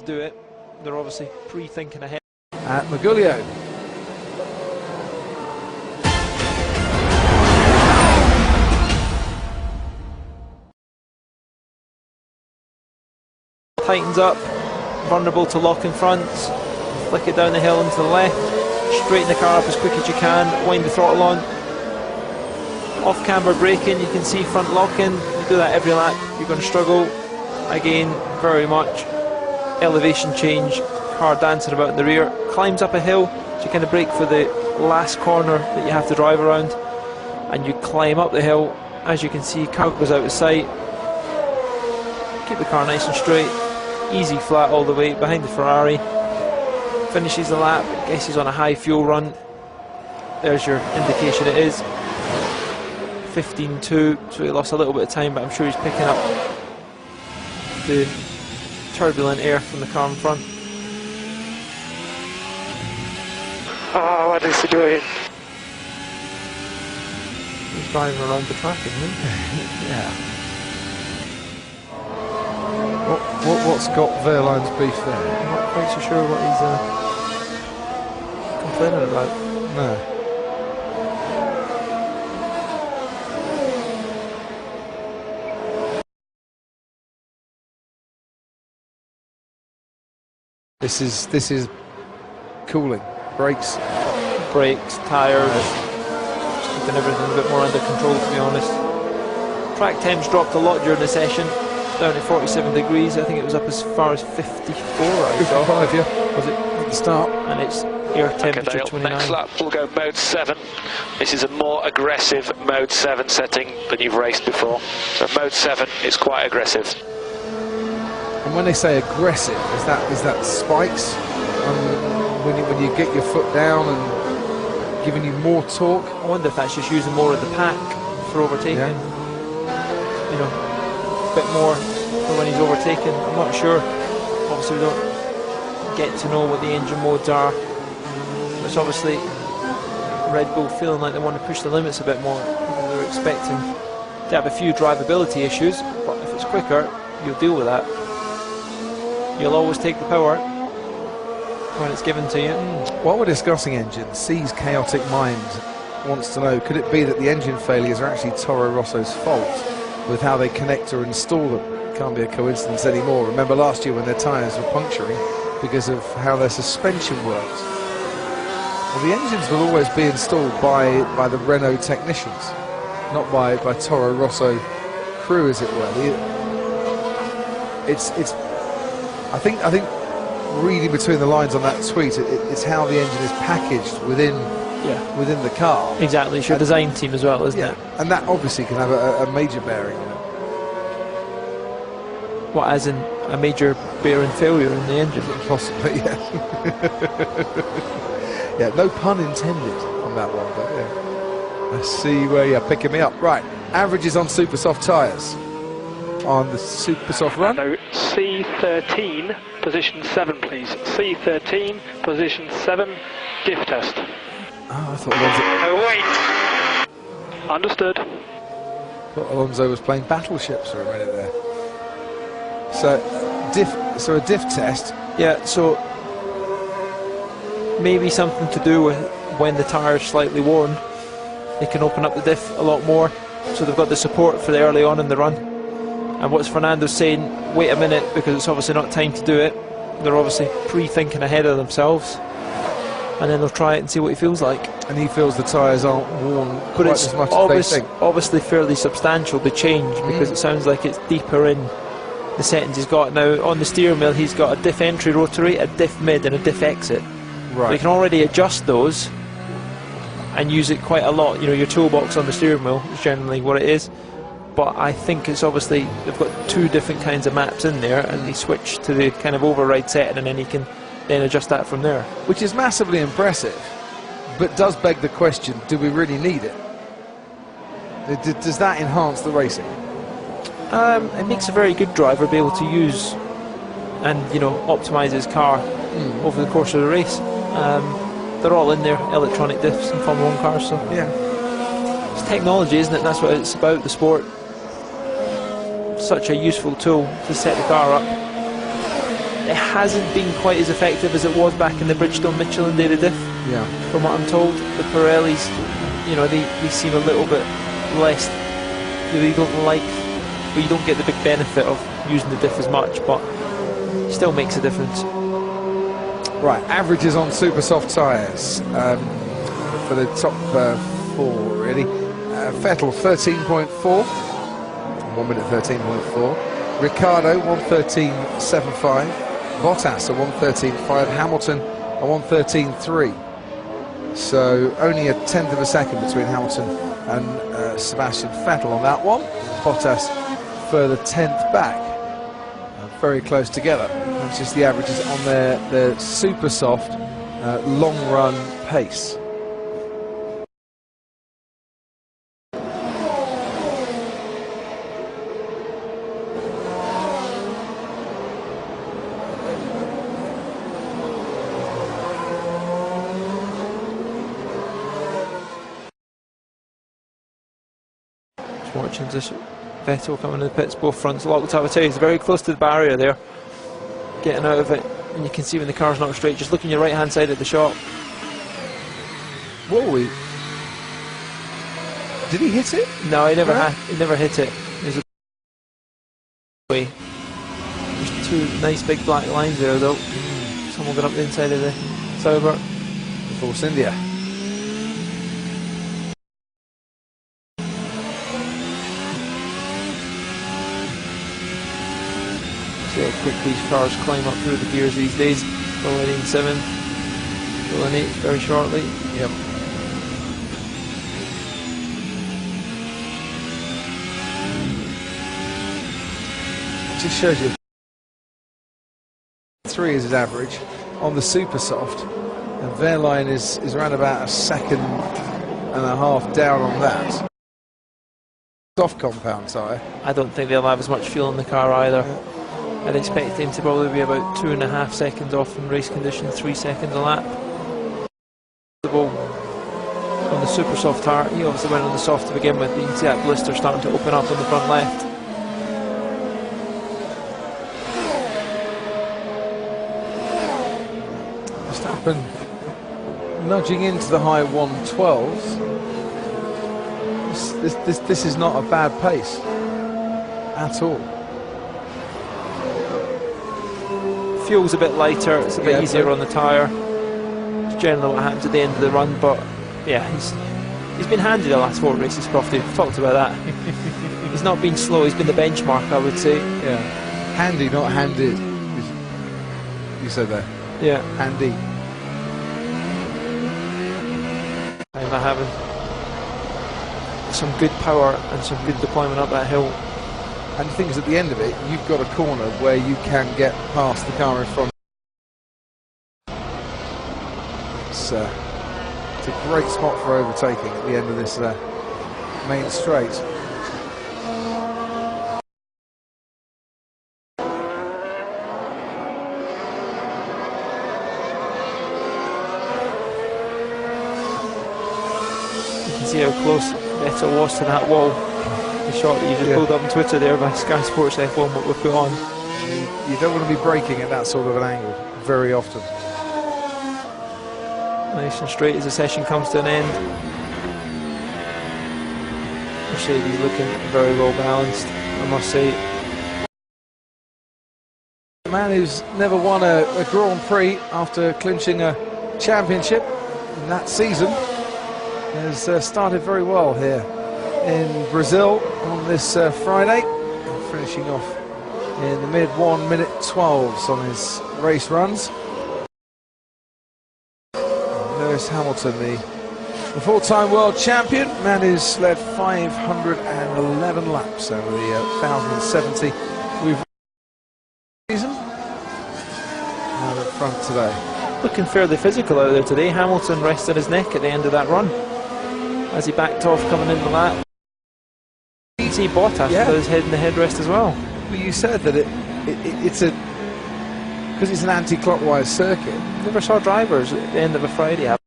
Do it. They're obviously pre-thinking ahead. At Magulio. Tightens up, vulnerable to lock in front, flick it down the hill into the left, straighten the car up as quick as you can, wind the throttle on. Off camber braking, you can see front locking. You do that every lap, you're going to struggle. Again, very much elevation change, car dancing about in the rear. Climbs up a hill, so you kind of brake for the last corner that you have to drive around, and you climb up the hill. As you can see, car goes out of sight. Keep the car nice and straight, easy flat all the way behind the Ferrari. Finishes the lap, I guess he's on a high fuel run. There's your indication it is 15.2, so he lost a little bit of time, but I'm sure he's picking up the turbulent air from the car in front. Oh, what is he doing? He's driving around the track, isn't he? Yeah. What's got Wehrlein's beef there? I'm not quite so sure what he's complaining about. No. This is cooling. Brakes, tyres, just keeping everything a bit more under control, to be honest. Track temps dropped a lot during the session, down to 47 degrees. I think it was up as far as 54. I saw. 55, yeah. Was it at the start? And it's air temperature Dale, 29. next lap we'll go mode 7. This is a more aggressive mode 7 setting than you've raced before. So mode 7 is quite aggressive. And when they say aggressive, is that spikes? When you get your foot down and giving you more torque? I wonder if that's just using more of the pack for overtaking. Yeah. You know, a bit more for when he's overtaken. I'm not sure. Obviously we don't get to know what the engine modes are. It's obviously Red Bull feeling like they want to push the limits a bit more. They're expecting to have a few drivability issues, but if it's quicker, you'll deal with that. You'll always take the power when it's given to you. While we're discussing engines, C's chaotic mind wants to know, could it be that the engine failures are actually Toro Rosso's fault with how they connect or install them? Can't be a coincidence anymore. Remember last year when their tyres were puncturing because of how their suspension works? Well, the engines will always be installed by the Renault technicians, not by Toro Rosso crew, as it were. I think reading between the lines on that tweet, it's how the engine is packaged within the car. Exactly, it's your design team as well, isn't it? And that obviously can have a major bearing. What, as in a major bearing failure in the engine? Possibly, yes. Yeah, no pun intended on that one, but yeah. I see where you're picking me up. Right, averages on super soft tyres on the super soft run. No, C13, position 7, please. C13, position 7, diff test. Oh, I thought Oh, wait. Understood. Thought Alonso was playing battleships for a minute there. So a diff test. Yeah, so maybe something to do with when the tyre's slightly worn, they can open up the diff a lot more, so they've got the support for the early on in the run. And what's Fernando saying, wait a minute, because it's obviously not time to do it. They're obviously pre-thinking ahead of themselves, and then they'll try it and see what he feels like. And he feels the tyres aren't worn but quite it's as much as they think. obviously fairly substantial, the change, because it sounds like it's deeper in the settings he's got. Now, on the steering wheel, he's got a diff entry rotary, a diff mid, and a diff exit. Right. So you can already adjust those and use it quite a lot. You know, your toolbox on the steering wheel is generally what it is. But I think it's obviously, they've got two different kinds of maps in there, and he switched to the kind of override setting, and then he can then adjust that from there. Which is massively impressive, but does beg the question, do we really need it? Does that enhance the racing? It makes a very good driver be able to use and, you know, optimise his car over the course of the race. They're all in there, electronic diffs in Formula 1 cars, so yeah. It's technology, isn't it? That's what it's about, the sport. Such a useful tool to set the car up. it hasn't been quite as effective as it was back in the Bridgestone-Michelin day, the diff. Yeah. From what I'm told, the Pirellis, you know, they seem a little bit less. You don't like, but you don't get the big benefit of using the diff as much, but it still makes a difference. Right, averages on super soft tyres for the top 4, really. Vettel 13.4, 1 minute 13.4. Ricciardo 1:13.75. Bottas a 1:13.5. Hamilton a 1:13.3. So only a tenth of a second between Hamilton and Sebastian Vettel on that one. Bottas further 10th back. Very close together. That's just the averages on their super soft long run pace. Watching this Vettel coming in the pits, both fronts locked up. I tell you, he's very close to the barrier there, getting out of it, and you can see when the car's not straight. Just look on your right hand side of the shot. Whoa! Did he hit it? No, he never he never hit it. There's a way. There's two nice big black lines there, though. Someone got up the inside of the Sauber. Force India. See how quick these cars climb up through the gears these days. Already in 7th, will in 8th very shortly. Yep. Just shows you 3 is his average on the super soft, and their line is around about a second and a half down on that. Soft compound tyre. I don't think they'll have as much fuel in the car either. I'd expect him to probably be about 2.5 seconds off in race conditions, 3 seconds a lap. On the super soft tyre, he obviously went on the soft to begin with. You can see that blister starting to open up on the front left. Verstappen nudging into the high 112s. This is not a bad pace at all. Fuel's a bit lighter, it's a bit easier on the tyre. It's generally what happens at the end of the run, but yeah, he's been handy the last 4 races, Crofty. We've talked about that. He's not been slow, he's been the benchmark, I would say. Yeah. Handy, not handed. You said that. Yeah. Handy. I'm not having some good power and some good deployment up that hill. And the thing is, at the end of it, you've got a corner where you can get past the car in front. It's a great spot for overtaking at the end of this main straight. You can see how close Vettel was to that wall. The shot that you just pulled up on Twitter there by Sky Sports F1, what we've put on. You don't want to be braking at that sort of an angle very often. Nice and straight as the session comes to an end. Mercedes looking very well balanced, I must say. A man who's never won a Grand Prix after clinching a championship in that season has started very well here in Brazil on this Friday, finishing off in the mid 1 minute 12s on his race runs. Lewis Hamilton, the full-time world champion, man who's led 511 laps over the 1,070 we've season. Out up front today. Looking fairly physical out there today. Hamilton rested his neck at the end of that run as he backed off coming in the lap. See Bottas with his head in the headrest as well. Well, you said that it's a, because it's an anti-clockwise circuit. Never saw drivers at the end of a Friday have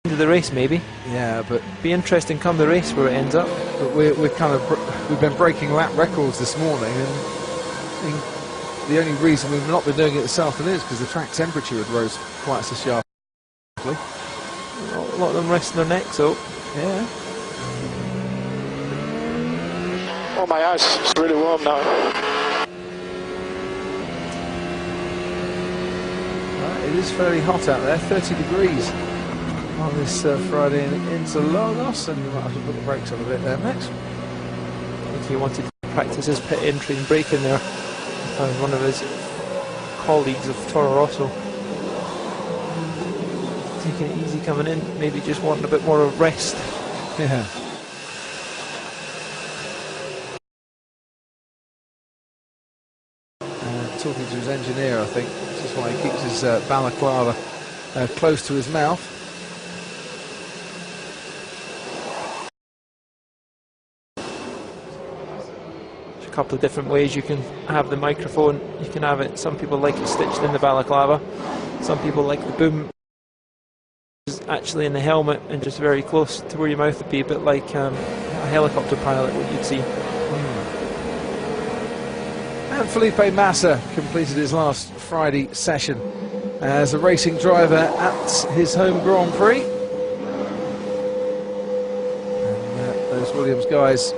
end of the race maybe. Yeah, but be interesting come the race where it ends up. But we've been breaking lap records this morning, and the only reason we've not been doing it this afternoon is because the track temperature had rose quite so sharply. A lot of them resting their necks up. Yeah. Oh, my eyes, it's really warm now. It is fairly hot out there, 30 degrees on this Friday in Interlagos, and you might have to put the brakes on a bit there, Max. If he wanted to practice his pit entry and braking there, he found one of his colleagues of Toro Rosso taking it easy coming in, maybe just wanting a bit more of rest. Yeah. Talking to his engineer, I think. This is why he keeps his balaclava close to his mouth. There's a couple of different ways you can have the microphone. You can have it, some people like it stitched in the balaclava, some people like the boom is actually in the helmet and just very close to where your mouth would be, a bit like a helicopter pilot, what you'd see. And Felipe Massa completed his last Friday session as a racing driver at his home Grand Prix. And those Williams guys